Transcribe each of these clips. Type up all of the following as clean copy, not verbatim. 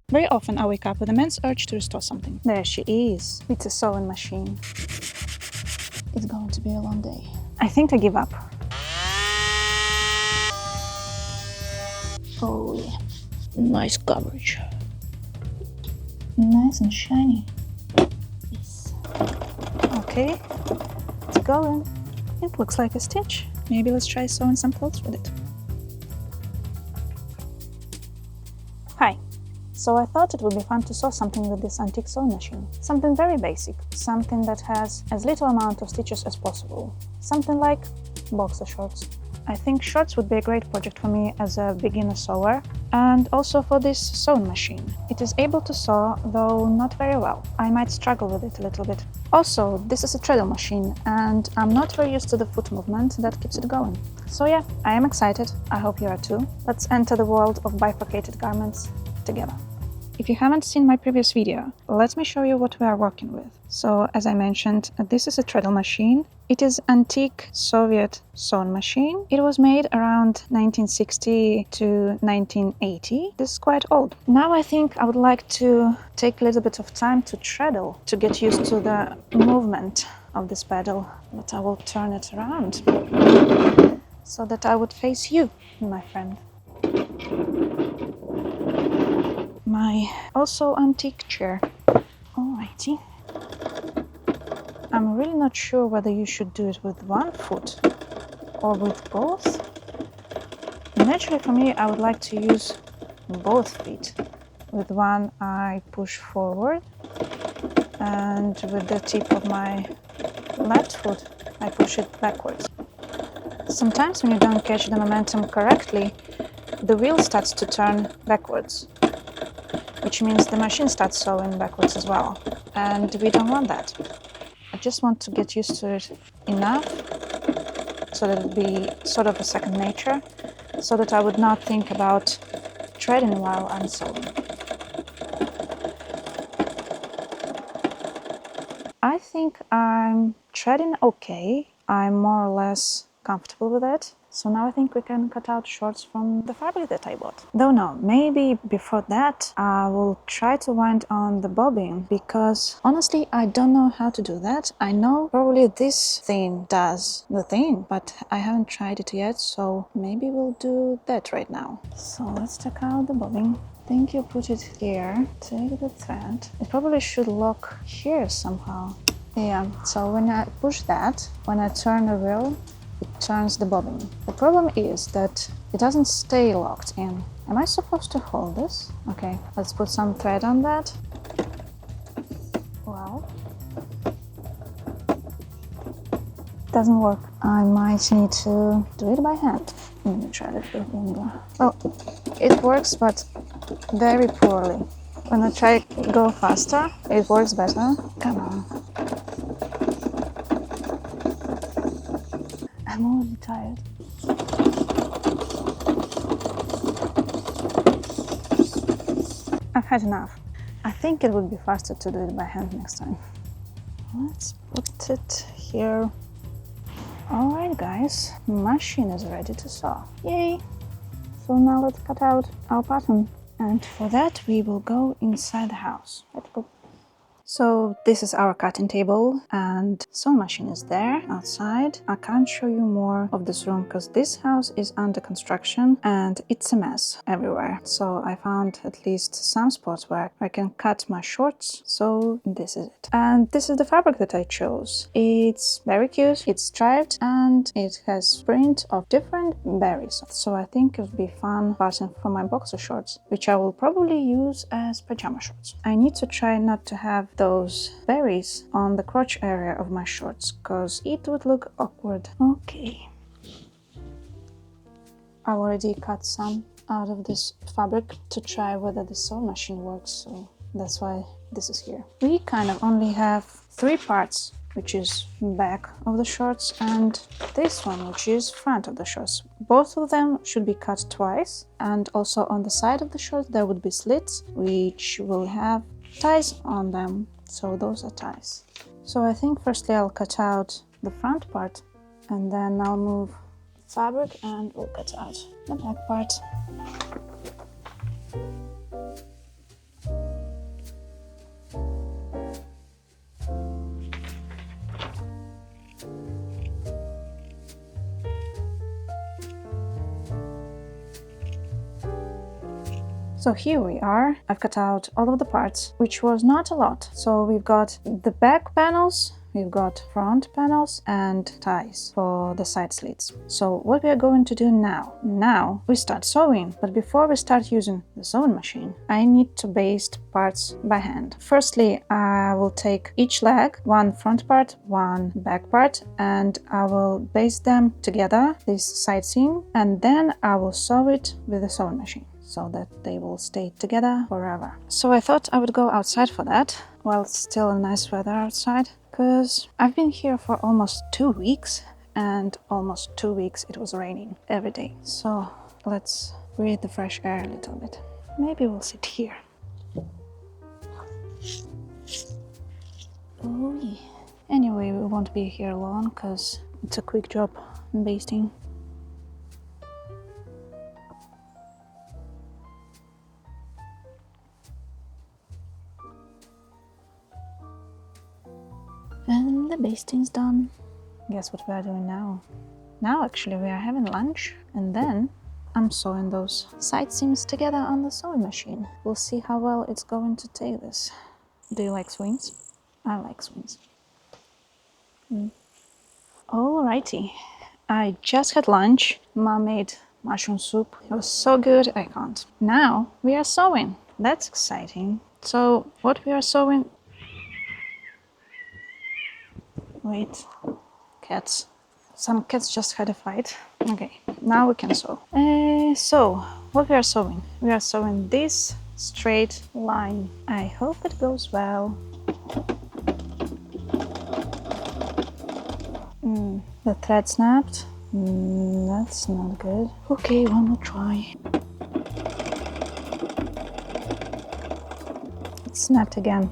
Very often I wake up with an immense urge to restore something. There she is. It's a sewing machine. It's going to be a long day. I think I give up. Oh yeah. Nice coverage. Nice and shiny. Yes. Okay, it's going. It looks like a stitch. Maybe let's try sewing some clothes with it. Hi. So I thought it would be fun to sew something with this antique sewing machine. Something very basic, something that has as little amount of stitches as possible. Something like boxer shorts. I think shorts would be a great project for me as a beginner sewer, and also for this sewing machine. It is able to sew, though not very well. I might struggle with it a little bit. Also, this is a treadle machine, and I'm not very used to the foot movement that keeps it going. So yeah, I am excited. I hope you are too. Let's enter the world of bifurcated garments together. If you haven't seen my previous video, let me show you what we are working with. So, as I mentioned, this is a treadle machine. It is antique Soviet sewing machine. It was made around 1960 to 1980. This is quite old. Now I think I would like to take a little bit of time to treadle, to get used to the movement of this pedal. But I will turn it around so that I would face you, my friend. My also antique chair. Alrighty. I'm really not sure whether you should do it with one foot or with both. Naturally for me, I would like to use both feet. With one I push forward, and with the tip of my left foot I push it backwards. Sometimes when you don't catch the momentum correctly, the wheel starts to turn backwards, which means the machine starts sewing backwards as well, and we don't want that. I just want to get used to it enough so that it'll be sort of a second nature, so that I would not think about treading while I'm sewing. I think I'm treading okay. I'm more or less comfortable with it. So now I think we can cut out shorts from the fabric that I bought. Though no, maybe before that I will try to wind on the bobbin, because honestly I don't know how to do that. I know probably this thing does the thing, but I haven't tried it yet, so maybe we'll do that right now. So let's take out the bobbin. I think you put it here, take the thread. It probably should lock here somehow. Yeah, so when I push that, when I turn the wheel, it turns the bobbin. The problem is that it doesn't stay locked in. Am I supposed to hold this? Okay, let's put some thread on that. Well, it doesn't work. I might need to do it by hand. Let me try it with finger. Oh, it works, but very poorly. When I try to go faster, it works better. Come on. I'm already tired. I've had enough. I think it would be faster to do it by hand next time. Let's put it here. Alright guys, machine is ready to sew. Yay! So now let's cut out our pattern. And for that we will go inside the house. Let's go. So this is our cutting table, and sewing machine is there outside. I can't show you more of this room because this house is under construction and it's a mess everywhere. So I found at least some spots where I can cut my shorts. So this is it. And this is the fabric that I chose. It's very cute, it's striped, and it has print of different berries. So I think it would be fun pattern for my boxer shorts, which I will probably use as pajama shorts. I need to try not to have those berries on the crotch area of my shorts, because it would look awkward. Okay. I already cut some out of this fabric to try whether the sewing machine works, so that's why this is here. We kind of only have three parts, which is back of the shorts, and this one, which is front of the shorts. Both of them should be cut twice, and also on the side of the shorts there would be slits, which will have ties on them, so those are ties. So I think firstly I'll cut out the front part, and then I'll move fabric and we'll cut out the back part. So here we are. I've cut out all of the parts, which was not a lot. So we've got the back panels, we've got front panels and ties for the side slits. So what we are going to do now we start sewing. But before we start using the sewing machine, I need to baste parts by hand. Firstly, I will take each leg, one front part, one back part, and I will baste them together, this side seam, and then I will sew it with the sewing machine, so that they will stay together forever. So I thought I would go outside for that, while it's still a nice weather outside, because I've been here for almost 2 weeks, and almost 2 weeks it was raining every day. So let's breathe the fresh air a little bit. Maybe we'll sit here. Oh yeah. Anyway, we won't be here long, because it's a quick job basting. And the basting's done. Guess what we are doing now? Now actually we are having lunch, and then I'm sewing those side seams together on the sewing machine. We'll see how well it's going to take this. Do you like swings? I like swings. Alrighty. I just had lunch. Mom made mushroom soup. It was so good, I can't. Now we are sewing. That's exciting. So what we are sewing... Wait, cats. Some cats just had a fight. Okay, now we can sew. So, what we are sewing? We are sewing this straight line. I hope it goes well. The thread snapped. That's not good. Okay, one more try. It snapped again.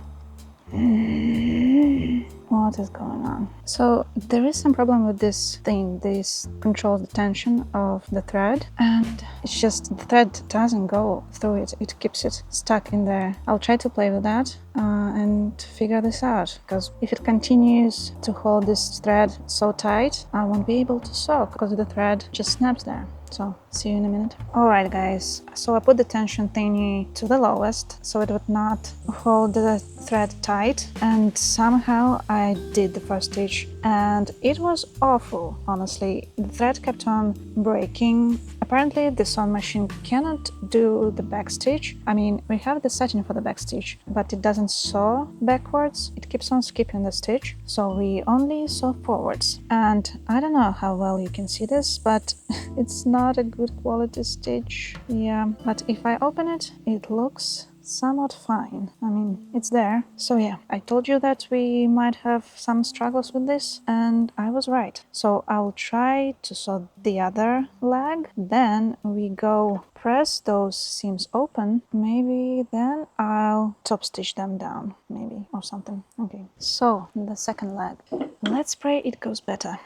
What is going on? So there is some problem with this thing. This controls the tension of the thread, and it's just the thread doesn't go through it. It keeps it stuck in there. I'll try to play with that and figure this out, because if it continues to hold this thread so tight, I won't be able to sew because the thread just snaps there. So, see you in a minute. Alright guys, so I put the tension thingy to the lowest so it would not hold the thread tight, and somehow I did the first stitch and it was awful, honestly. The thread kept on breaking. Apparently the sewing machine cannot do the back stitch. I mean, we have the setting for the back stitch, but it doesn't sew backwards. It keeps on skipping the stitch, so we only sew forwards. And I don't know how well you can see this, but it's not a good quality stitch. Yeah, but if I open it, it looks somewhat fine. I mean, it's there. So yeah, I told you that we might have some struggles with this, and I was right. So I'll try to sew the other leg, then we go press those seams open. Maybe then I'll top stitch them down, maybe, or something. Okay, so the second leg. Let's pray it goes better.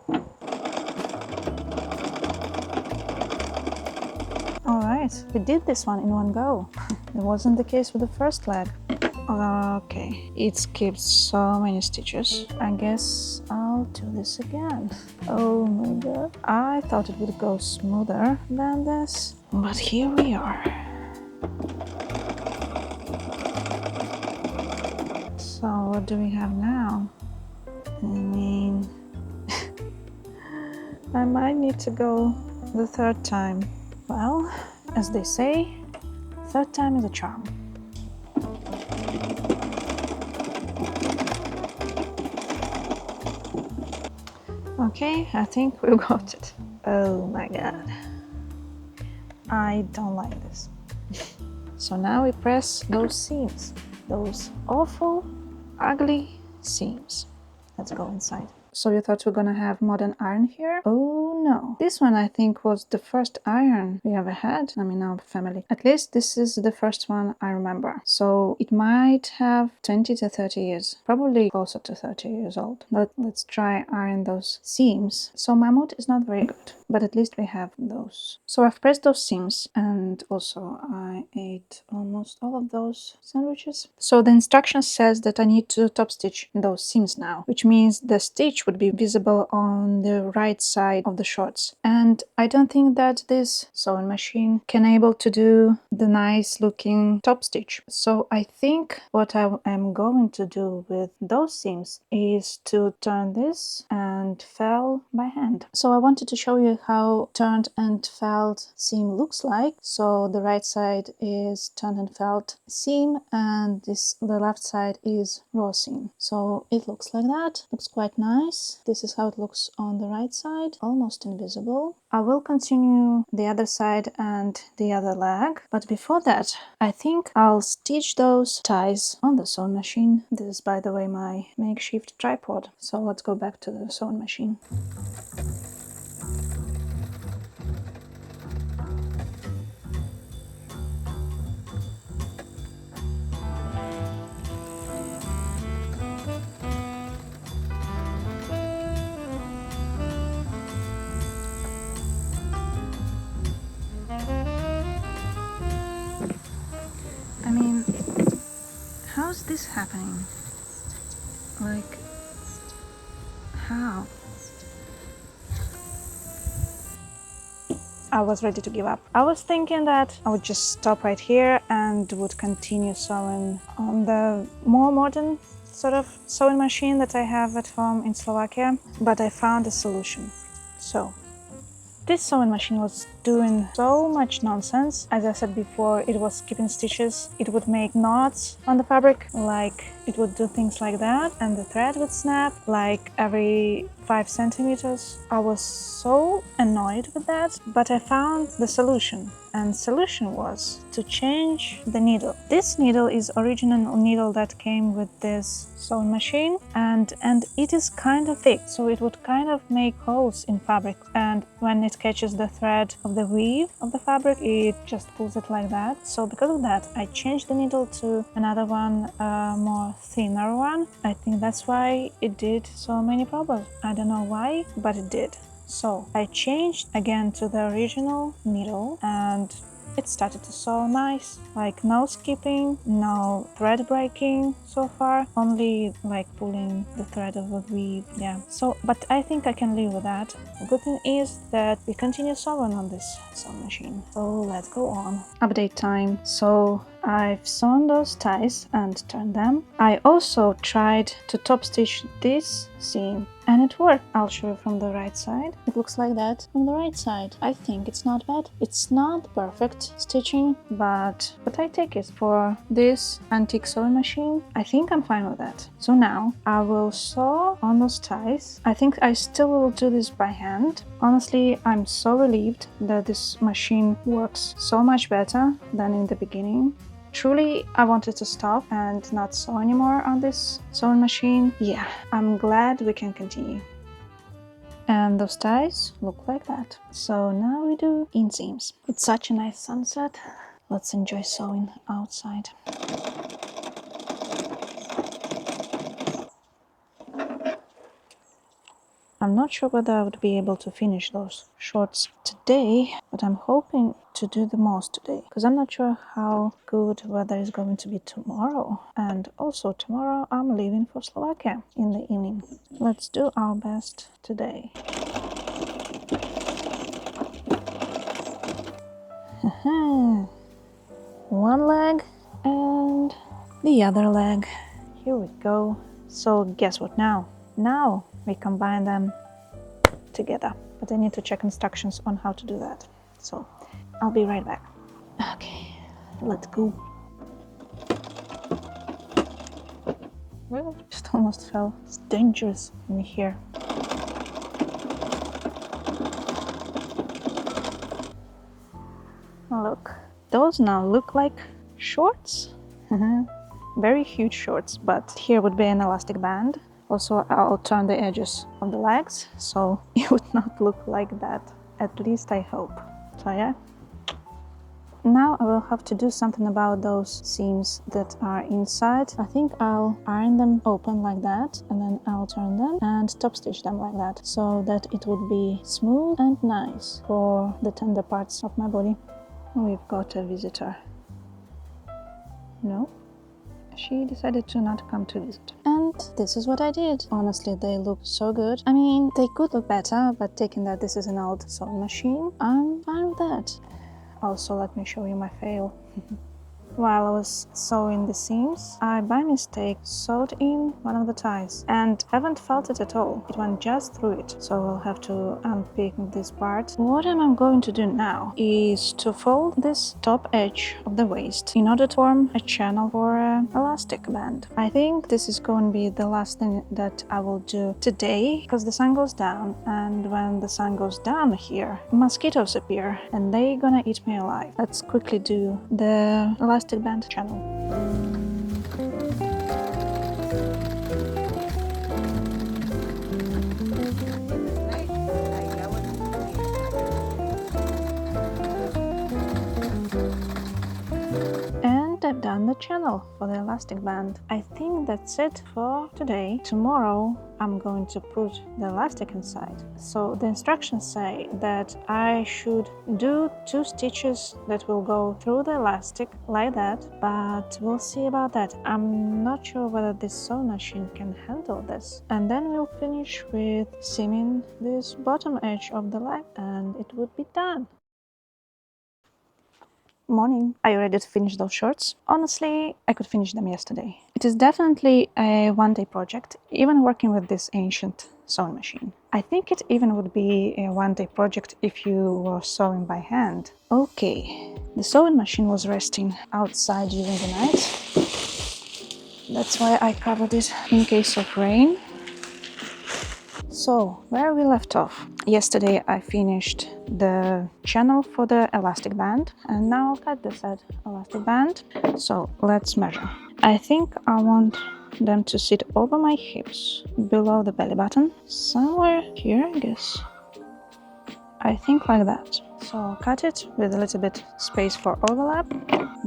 Alright, we did this one in one go. It wasn't the case with the first leg. Okay, it skipped so many stitches. I guess I'll do this again. Oh my god. I thought it would go smoother than this, but here we are. So what do we have now? I mean, I might need to go the third time. Well, as they say, third time is a charm. Okay, I think we got it. Oh my god. I don't like this. So now we press those seams. Those awful, ugly seams. Let's go inside. So you thought we're gonna have modern iron here? Oh no. This one I think was the first iron we ever had, I mean our family. At least this is the first one I remember. So it might have 20 to 30 years. Probably closer to 30 years old. But let's try iron those seams. So my mood is not very good, but at least we have those. So I've pressed those seams, and also I ate almost all of those sandwiches. So the instruction says that I need to top stitch those seams now, which means the stitch would be visible on the right side of the shorts. And I don't think that this sewing machine can able to do the nice looking top stitch. So I think what I am going to do with those seams is to turn this and fell by hand. So I wanted to show you how turned and felled seam looks like. So the right side is turned and felled seam, and the left side is raw seam. So it looks like that. Looks quite nice. This is how it looks on the right side, almost invisible. I will continue the other side and the other leg, but before that I think I'll stitch those ties on the sewing machine. This is, by the way, my makeshift tripod. So let's go back to the sewing machine. I mean, how's this happening? Like, how? I was ready to give up. I was thinking that I would just stop right here and would continue sewing on the more modern sort of sewing machine that I have at home in Slovakia, but I found a solution. So this sewing machine was doing so much nonsense. As I said before, it was skipping stitches. It would make knots on the fabric, like it would do things like that, and the thread would snap like every 5 centimeters. I was so annoyed with that, but I found the solution. And solution was to change the needle. This needle is original needle that came with this sewing machine, and it is kind of thick, so it would kind of make holes in fabric, and when it catches the thread of the weave of the fabric, it just pulls it like that. So because of that, I changed the needle to another one, more thinner one. I think that's why it did so many problems. I don't know why, but it did. So I changed again to the original needle, and it started to sew nice. Like no skipping, no thread breaking so far, only like pulling the thread of the weave. Yeah, so but I think I can live with that. The good thing is that we continue sewing on this sewing machine. So let's go on. Update time. So I've sewn those ties and turned them. I also tried to top stitch this seam, and it worked. I'll show you from the right side. It looks like that from the right side. I think it's not bad. It's not perfect stitching, but I take it for this antique sewing machine. I think I'm fine with that. So now I will sew on those ties. I think I still will do this by hand. Honestly, I'm so relieved that this machine works so much better than in the beginning. Truly, I wanted to stop and not sew anymore on this sewing machine. Yeah, I'm glad we can continue. And those ties look like that. So now we do inseams. It's such a nice sunset. Let's enjoy sewing outside. I'm not sure whether I would be able to finish those shorts today, but I'm hoping to do the most today, because I'm not sure how good weather is going to be tomorrow. And also tomorrow I'm leaving for Slovakia in the evening. Let's do our best today. One leg and the other leg. Here we go. So guess what now? Now we combine them together, but I need to check instructions on how to do that. So I'll be right back. Okay, let's go. Well, just almost fell. It's dangerous in here. Look, those now look like shorts. Very huge shorts, but here would be an elastic band. Also, I'll turn the edges of the legs, so it would not look like that. At least I hope. So yeah. Now I will have to do something about those seams that are inside. I think I'll iron them open like that, and then I'll turn them and top stitch them like that, so that it would be smooth and nice for the tender parts of my body. We've got a visitor. No? She decided to not come to visit. And this is what I did. Honestly, they look so good. I mean, they could look better, but taking that this is an old sewing machine, I'm fine with that. Also, let me show you my fail. While I was sewing the seams, I by mistake sewed in one of the ties and haven't felt it at all. It went just through it, so I'll have to unpick this part. What I'm going to do now is to fold this top edge of the waist in order to form a channel for an elastic band. I think this is going to be the last thing that I will do today, because the sun goes down, and when the sun goes down here, mosquitoes appear and they're gonna eat me alive. Let's quickly do the elastic band channel. And I've done the channel for the elastic band. I think that's it for today. Tomorrow I'm going to put the elastic inside. So the instructions say that I should do 2 stitches that will go through the elastic like that, but we'll see about that. I'm not sure whether this sewing machine can handle this. And then we'll finish with seaming this bottom edge of the leg and it would be done. Morning. Are you ready to finish those shorts? Honestly, I could finish them yesterday. It is definitely a one-day project, even working with this ancient sewing machine. I think it even would be a one-day project if you were sewing by hand. Okay, the sewing machine was resting outside during the night. That's why I covered it in case of rain. So, where we left off. Yesterday I finished the channel for the elastic band and now I'll cut the said elastic band. So, let's measure. I think I want them to sit over my hips, below the belly button, somewhere here, I guess. I think like that. So I'll cut it with a little bit space for overlap.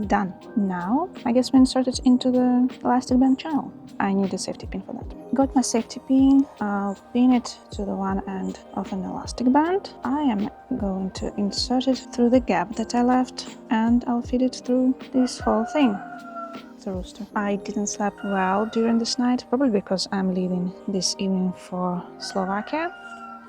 Done. Now, I guess we insert it into the elastic band channel. I need a safety pin for that. Got my safety pin. I'll pin it to the one end of an elastic band. I am going to insert it through the gap that I left and I'll feed it through this whole thing. The rooster. I didn't sleep well during this night, probably because I'm leaving this evening for Slovakia.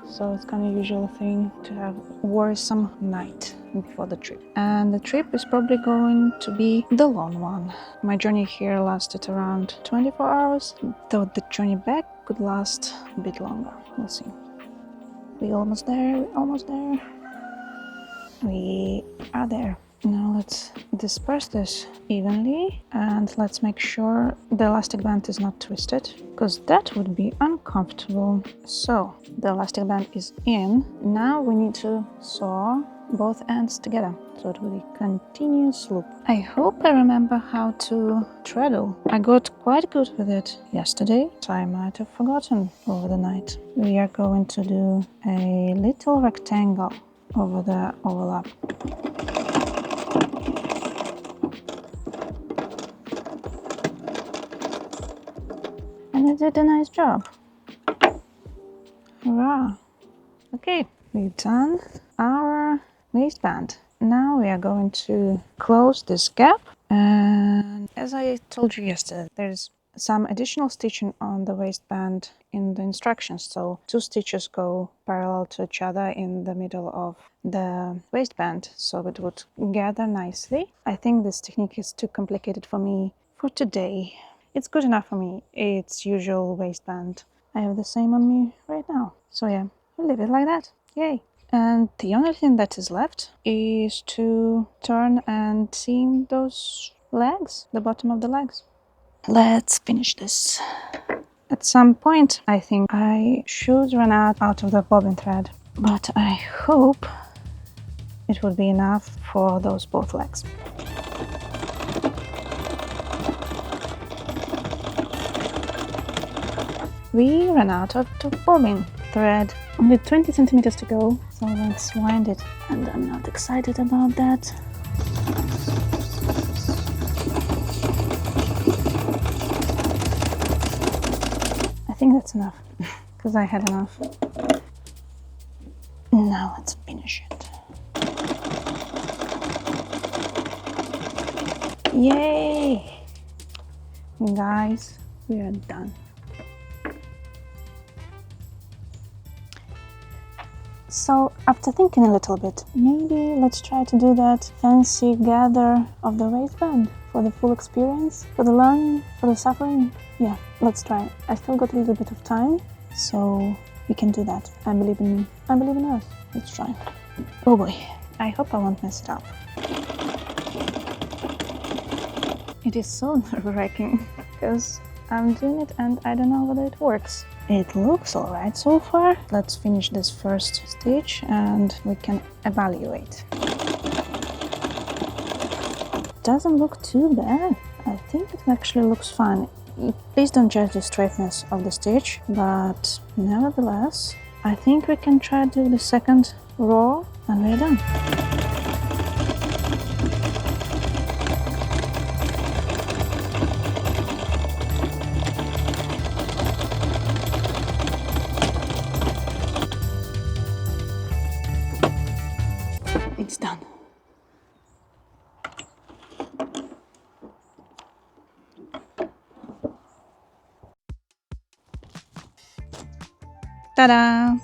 So it's kind of usual thing to have worrisome night before the trip. And the trip is probably going to be the long one. My journey here lasted around 24 hours, though the journey back could last a bit longer. We'll see. We're almost there, we're almost there. We are there. Now let's disperse this evenly and let's make sure the elastic band is not twisted, because that would be uncomfortable. So the elastic band is in. Now we need to sew both ends together so it will be a continuous loop. I hope I remember how to treadle. I got quite good with it yesterday, so I might have forgotten over the night. We are going to do a little rectangle over the overlap. And I did a nice job. Hurrah! Okay, we've done our waistband. Now we are going to close this gap. And as I told you yesterday, there's some additional stitching on the waistband in the instructions. So 2 stitches go parallel to each other in the middle of the waistband, so it would gather nicely. I think this technique is too complicated for me for today. It's good enough for me. It's usual waistband. I have the same on me right now. So yeah, we'll leave it like that. Yay! And the only thing that is left is to turn and seam those legs, the bottom of the legs. Let's finish this. At some point, I think I should run out of the bobbin thread, but I hope it would be enough for those both legs. We ran out of the bobbin thread. Only 20 centimeters to go, so let's wind it. And I'm not excited about that. I think that's enough, because I had enough. Now let's finish it. Yay! Guys, we are done. So after thinking a little bit, maybe let's try to do that fancy gather of the waistband for the full experience, for the learning, for the suffering. Yeah, let's try. I still got a little bit of time, so we can do that. I believe in me. I believe in us. Let's try. Oh boy, I hope I won't mess it up. It is so nerve-wracking because I'm doing it and I don't know whether it works. It looks alright so far. Let's finish this first stitch and we can evaluate. Doesn't look too bad. I think it actually looks fine. Please don't judge the straightness of the stitch, but nevertheless, I think we can try to do the second row and we're done. It's done. Ta-da!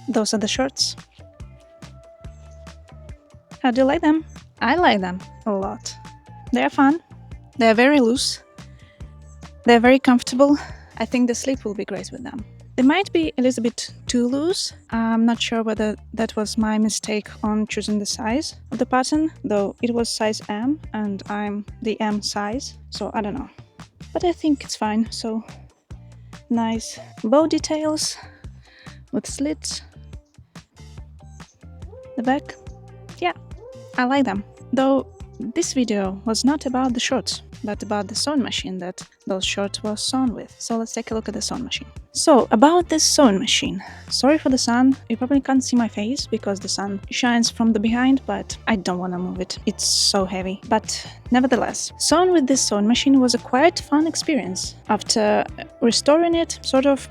Those are the shorts. How do you like them? I like them a lot. They're fun. They're very loose. They're very comfortable. I think the sleep will be great with them. They might be a little bit too loose. I'm not sure whether that was my mistake on choosing the size of the pattern, though it was size M and I'm the M size, so I don't know. But I think it's fine, so nice bow details with slits. The back, yeah, I like them. Though this video was not about the shorts, but about the sewing machine that those shorts were sewn with. So let's take a look at the sewing machine. So, about this sewing machine. Sorry for the sun, you probably can't see my face because the sun shines from the behind, but I don't want to move it. It's so heavy. But nevertheless, sewing with this sewing machine was a quite fun experience. After restoring it,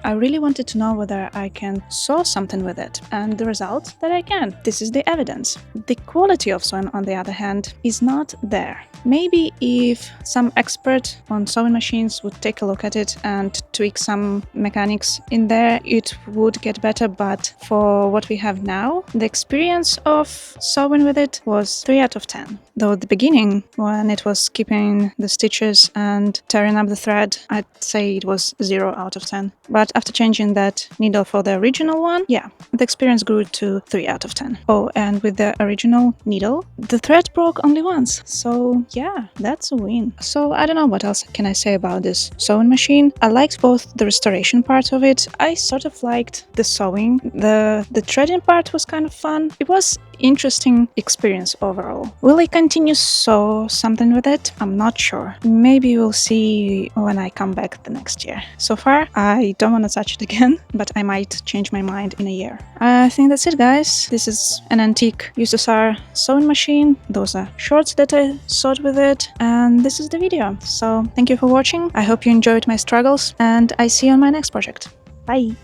I really wanted to know whether I can sew something with it, and the result that I can. This is the evidence. The quality of sewing, on the other hand, is not there. Maybe if some expert on sewing machines would take a look at it and tweak some mechanics in there, it would get better, but for what we have now, the experience of sewing with it was 3 out of 10. Though at the beginning, when it was skipping the stitches and tearing up the thread, I'd say it was 0 out of 10. But after changing that needle for the original one, yeah, the experience grew to 3 out of 10. Oh, and with the original needle, the thread broke only once. So yeah, that's a win. So I don't know what else can I say about this sewing machine. I liked both the restoration part of it. I sort of liked the sewing. The threading part was kind of fun. It was interesting experience overall. Will I continue sew something with it? I'm not sure. Maybe we'll see when I come back the next year. So far, I don't want to touch it again, but I might change my mind in a year. I think that's it, guys. This is an antique USSR sewing machine. Those are shorts that I sewed with it, and this is the video. So thank you for watching. I hope you enjoyed my struggles, and I see you on my next project. Bye!